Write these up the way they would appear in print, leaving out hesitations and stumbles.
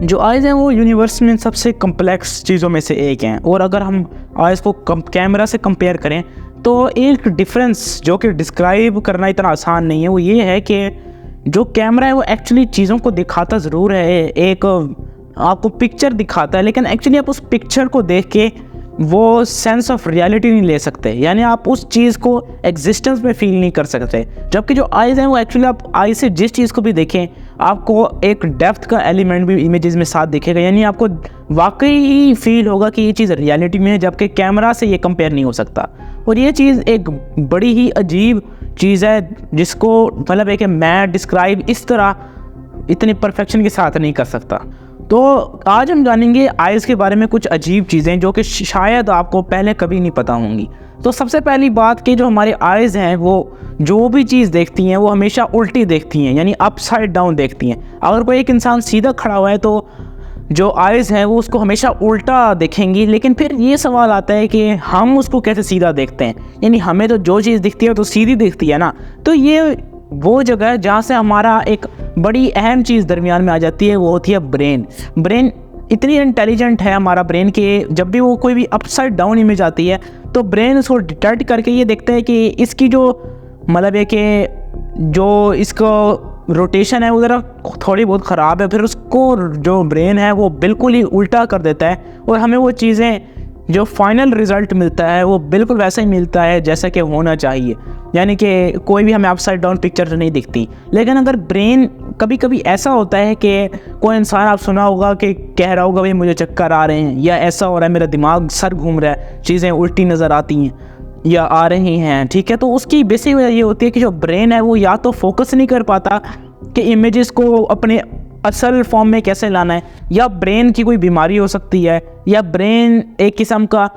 जो आइज़ हैं वो यूनिवर्स में सबसे कम्प्लेक्स चीज़ों में से एक हैं, और अगर हम आइज़ को कैमरा से कंपेयर करें तो एक डिफरेंस जो कि डिस्क्राइब करना इतना आसान नहीं है, वो ये है कि जो कैमरा है वो एक्चुअली चीज़ों को दिखाता ज़रूर है, एक आपको पिक्चर दिखाता है, लेकिन एक्चुअली आप उस पिक्चर को देख के वो सेंस ऑफ रियलिटी नहीं ले सकते, यानी आप उस चीज़ को एग्जिस्टेंस में फील नहीं कर सकते। जबकि जो आइज़ हैं वो एक्चुअली आप आई से जिस चीज़ को भी देखें आपको एक डेप्थ का एलिमेंट भी इमेजेस में साथ दिखेगा, यानी आपको वाकई ही फील होगा कि ये चीज़ रियलिटी में है, जबकि कैमरा से ये कंपेयर नहीं हो सकता। और ये चीज़ एक बड़ी ही अजीब चीज़ है जिसको मतलब है कि मैं डिस्क्राइब इस तरह इतनी परफेक्शन के साथ नहीं कर सकता। तो आज हम जानेंगे आइज़ के बारे में कुछ अजीब चीज़ें जो कि शायद आपको पहले कभी नहीं पता होंगी। तो सबसे पहली बात कि जो हमारे आइज़ हैं वो जो भी चीज़ देखती हैं वो हमेशा उल्टी देखती हैं, यानी अपसाइड डाउन देखती हैं। अगर कोई एक इंसान सीधा खड़ा हुआ है तो जो आइज़ हैं वो उसको हमेशा उल्टा देखेंगी, लेकिन फिर ये सवाल आता है कि हम उसको कैसे सीधा देखते हैं, यानी हमें तो जो चीज़ दिखती है तो सीधी दिखती है ना। तो ये वो जगह है जहाँ से हमारा एक बड़ी अहम चीज़ दरमियान में आ जाती है, वो होती है ब्रेन। ब्रेन इतनी इंटेलिजेंट है हमारा ब्रेन कि जब भी वो कोई भी अपसाइड डाउन इमेज आती है तो ब्रेन उसको डिटेक्ट करके ये देखता है कि इसकी जो मतलब है कि जो इसको रोटेशन है वो ज़रा थोड़ी बहुत ख़राब है, फिर उसको जो ब्रेन है वो बिल्कुल ही उल्टा कर देता है और हमें वो चीज़ें जो फाइनल रिज़ल्ट मिलता है वो बिल्कुल वैसा ही मिलता है जैसा कि होना चाहिए, यानी कि कोई भी हमें अपसाइड डाउन पिक्चर नहीं दिखती। लेकिन अगर ब्रेन कभी कभी ऐसा होता है कि कोई इंसान आप सुना होगा कि कह रहा होगा भाई मुझे चक्कर आ रहे हैं, या ऐसा हो रहा है मेरा दिमाग सर घूम रहा है, चीज़ें उल्टी नज़र आती हैं या आ रही हैं, ठीक है, तो उसकी बेसिक वजह ये होती है कि जो ब्रेन है वो या तो फोकस नहीं कर पाता कि इमेजेस को अपने असल फॉर्म में कैसे लाना है, या ब्रेन की कोई बीमारी हो सकती है, या ब्रेन एक किस्म का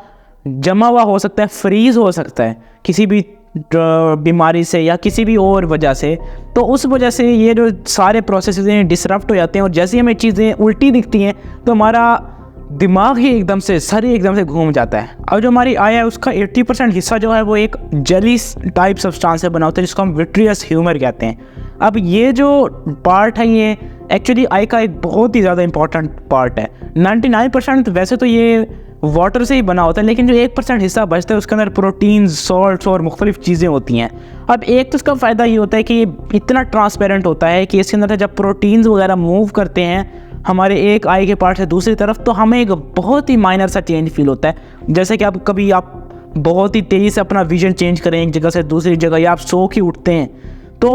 जमा हुआ हो सकता है, फ्रीज़ हो सकता है किसी भी बीमारी से या किसी भी और वजह से। तो उस वजह से ये जो सारे प्रोसेसेस हैं डिसरप्ट हो जाते हैं, और जैसे ही हमें चीज़ें उल्टी दिखती हैं तो हमारा दिमाग ही एकदम से सर ही एकदम से घूम जाता है। अब जो हमारी आई है उसका 80% हिस्सा जो है वो एक जेली टाइप सब्सटेंस से बना होता है जिसको हम विट्रियस ह्यूमर कहते हैं। अब ये जो पार्ट है ये एक्चुअली आई का एक बहुत ही ज़्यादा इंपॉर्टेंट पार्ट है। 99% वैसे तो ये वाटर से ही बना होता है, लेकिन जो 1% हिस्सा बचता है उसके अंदर प्रोटीन्स, सॉल्ट्स और मुख्तलिफ चीज़ें होती हैं। अब एक तो इसका फ़ायदा ये होता है कि ये इतना ट्रांसपेरेंट होता है कि इसके अंदर जब प्रोटीन्स वगैरह मूव करते हैं हमारे एक आई के पार्ट से दूसरी तरफ तो हमें एक बहुत ही माइनर सा चेंज फील होता है। जैसे कि आप कभी आप बहुत ही तेज़ी से अपना विजन चेंज करें एक जगह से दूसरी जगह, या आप सो के उठते हैं तो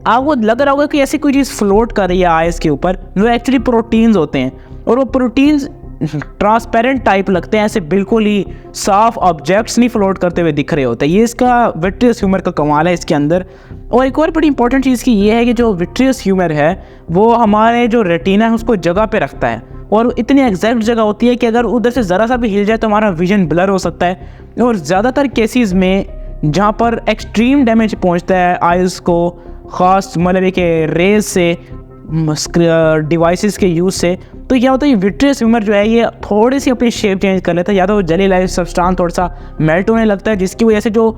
आपको लग रहा होगा कि ऐसी कोई चीज़ फ्लोट कर रही है आइस के ऊपर, वो एक्चुअली प्रोटीन्स होते हैं, और वो प्रोटीन्स ट्रांसपेरेंट टाइप लगते हैं, ऐसे बिल्कुल ही साफ ऑब्जेक्ट्स नहीं फ्लोट करते हुए दिख रहे होते हैं। ये इसका विट्रियस ह्यूमर का कमाल है इसके अंदर। और एक और बड़ी इंपॉर्टेंट चीज़ की ये है कि जो विट्रियस ह्यूमर है वो हमारे जो रेटिना है उसको जगह पे रखता है, और इतनी एग्जैक्ट जगह होती है कि अगर उधर से ज़रा सा भी हिल जाए तो हमारा विजन ब्लर हो सकता है। और ज़्यादातर केसेस में जहाँ पर एक्सट्रीम डैमेज पहुँचता है आइज़ को, ख़ास मतलब कि रेज से, डिवाइसेस के यूज़ से, तो क्या होता है विट्रियस ह्यूमर जो है ये थोड़ी सी अपनी शेप चेंज कर लेता है, या तो जेली लाइक सब्सटेंस थोड़ा सा मेल्ट होने लगता है जिसकी वजह से जो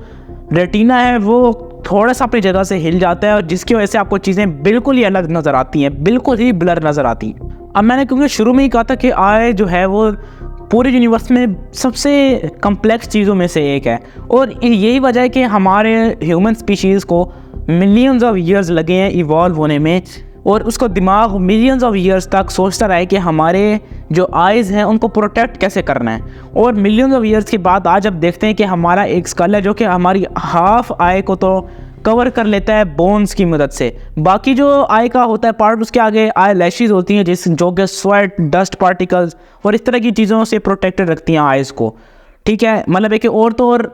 रेटिना है वो थोड़ा सा अपनी जगह से हिल जाता है, और जिसकी वजह से आपको चीज़ें बिल्कुल ही अलग नज़र आती हैं, बिल्कुल ही ब्लर नज़र आती हैं। अब मैंने क्योंकि शुरू में ही कहा था कि आई जो है वो पूरे यूनिवर्स में सबसे कम्प्लेक्स चीज़ों में से एक है, और यही वजह है कि हमारे ह्यूमन स्पीशीज़ को मिलियंस ऑफ ईयर्स लगे हैं इवॉल्व होने में, और उसको दिमाग मिलियंस ऑफ ईयर्स तक सोचता रहा है कि हमारे जो आइज़ हैं उनको प्रोटेक्ट कैसे करना है। और मिलियंस ऑफ ईयर्स के बाद आज अब देखते हैं कि हमारा एक स्कल है जो कि हमारी हाफ आई को तो कवर कर लेता है बोन्स की मदद से, बाकी जो आई का होता है पार्ट उसके आगे आई लैशेज़ होती हैं जो कि स्वेट, डस्ट पार्टिकल्स और इस तरह की चीज़ों से प्रोटेक्टेड रखती हैं आइज़ को, ठीक है। मतलब है कि और तो और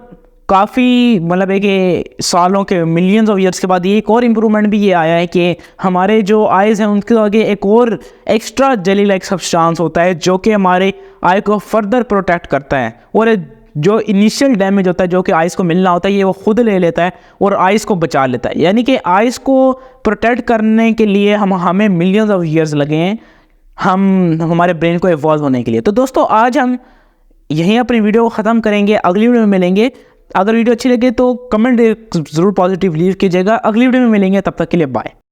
काफ़ी मतलब है कि सालों के मिलियंस ऑफ ईयर्स के बाद ये एक और इम्प्रूवमेंट भी ये आया है कि हमारे जो आइज़ हैं उनके आगे एक और एक्स्ट्रा जेली लाइक सब्सटेंस होता है जो कि हमारे आई को फर्दर प्रोटेक्ट करता है, और जो इनिशियल डैमेज होता है जो कि आइज़ को मिलना होता है ये वो खुद ले लेता है और आइज़ को बचा लेता है। यानी कि आइज़ को प्रोटेक्ट करने के लिए हमें मिलियंस ऑफ ईयर्स लगे हैं हमारे ब्रेन को इवॉल्व होने के लिए। तो दोस्तों आज हम यहीं अपनी वीडियो को ख़त्म करेंगे, अगली वीडियो में मिलेंगे। अगर वीडियो अच्छी लगे तो कमेंट ज़रूर पॉजिटिव लीव कीजिएगा। अगली वीडियो में मिलेंगे, तब तक के लिए बाय।